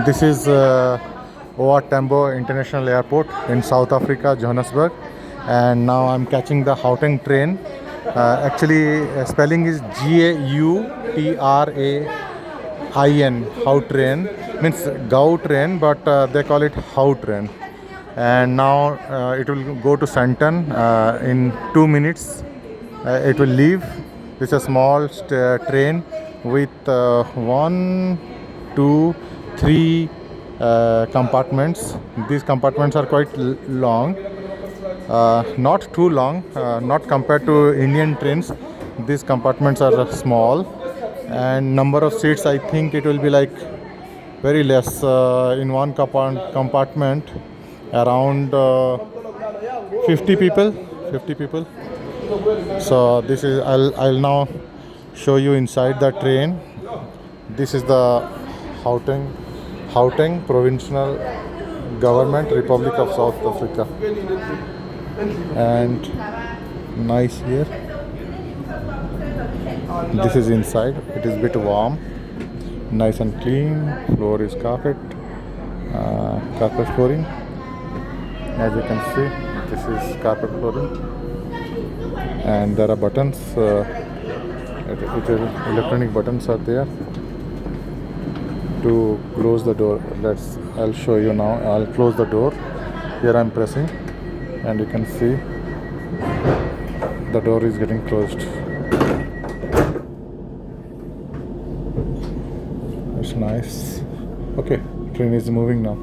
This is OR Tambo International Airport in South Africa, Johannesburg, and now I'm catching the Gauteng train. Actually, spelling is Gautrain. Train means Train, but they call it Train. And now it will go to Santon in 2 minutes. It will leave. It's a small train with one, two, three compartments. These compartments are quite long, not too long, not compared to Indian trains. These compartments are small, and number of seats, I think it will be like very less in one compartment, around 50 people. 50 people. So this is I'll now show you inside the train. This is the Gauteng Provincial Government, Republic of South Africa, and nice here. This is inside. It is a bit warm, nice and clean. Floor is carpet flooring. As you can see, this is carpet flooring, and there are buttons. Electronic buttons are there to close the door. I'll show you now. I'll close the door. Here I'm pressing, and you can see the door is getting closed. That's nice. Okay, train is moving now.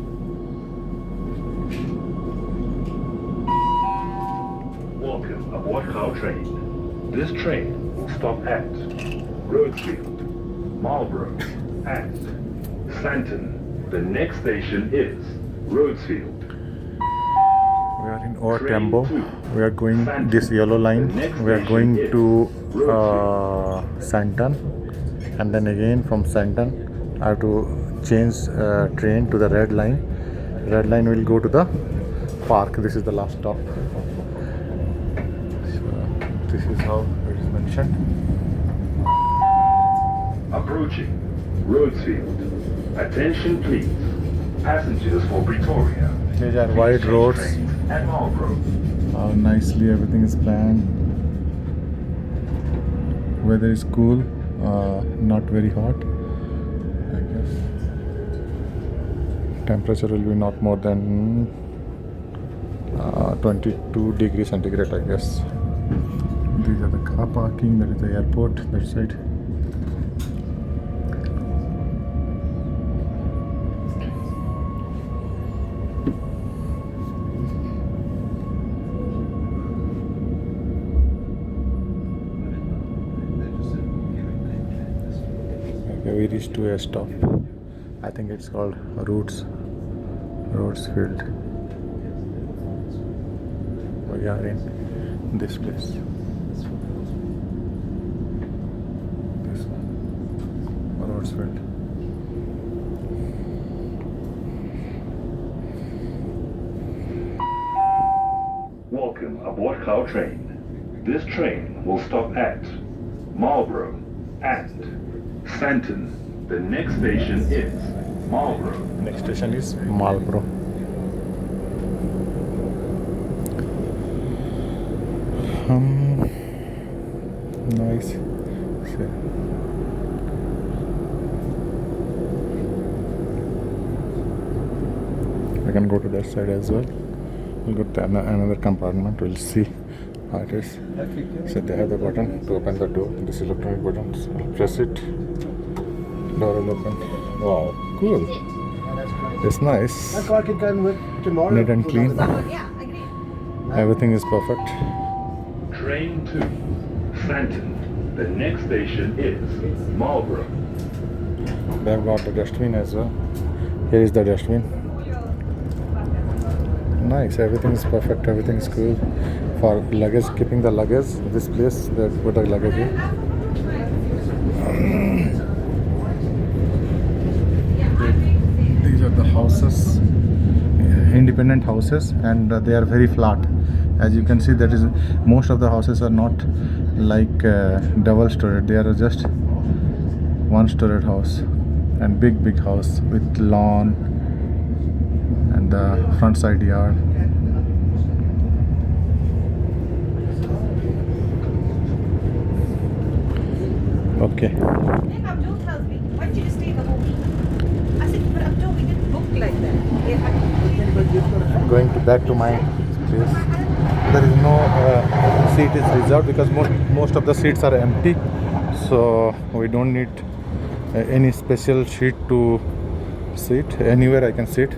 Welcome aboard Gauteng Train. This train will stop at Roadfield, Marlborough, and Santon. The next station is Roadfield. We are in OR Tambo. We are going this yellow line. We are going to Santon, and then again from Santon I have to change train to the red line. Red line will go to the park. This is the last stop. So this is how it is mentioned. Approaching Roadfield. Attention please. Passengers for Pretoria. These are wide roads. At Marlborough. How nicely everything is planned. Weather is cool, not very hot, I guess. Temperature will be not more than 22 degrees centigrade, I guess. These are the car parking. That is the airport, that side. We reached to a stop. I think it's called Rhodesfield. We are in this place. This one, Rhodesfield. Welcome aboard Gauteng Train. This train will stop at Marlborough and Santon. The next station is Marlborough. Next station is Marlborough. Nice. We can go to that side as well. We'll go to another compartment. We'll see how it is. So they have the button to open the door. This is electronic button. So I'll press it. Door will open. Wow, cool. It's nice. That's why I could go and work tomorrow. Neat and clean. Everything is perfect. Train to Santon. The next station is Marlborough. They have got the dustbin as well. Here is the dustbin. Nice, everything is perfect, everything is cool. For luggage, keeping the luggage, this place, they put the luggage here. These are the houses, independent houses, and they are very flat. As you can see, that is most of the houses are not like double storey. They are just one storey house. and big house with lawn and the front side yard. Okay, Then Abdul tells me, why did you just stay the whole week? I said, but Abdul, we didn't book like that. going to back to my place. There is no seat is reserved because most of the seats are empty, so we don't need any special seat to sit. Anywhere I can sit.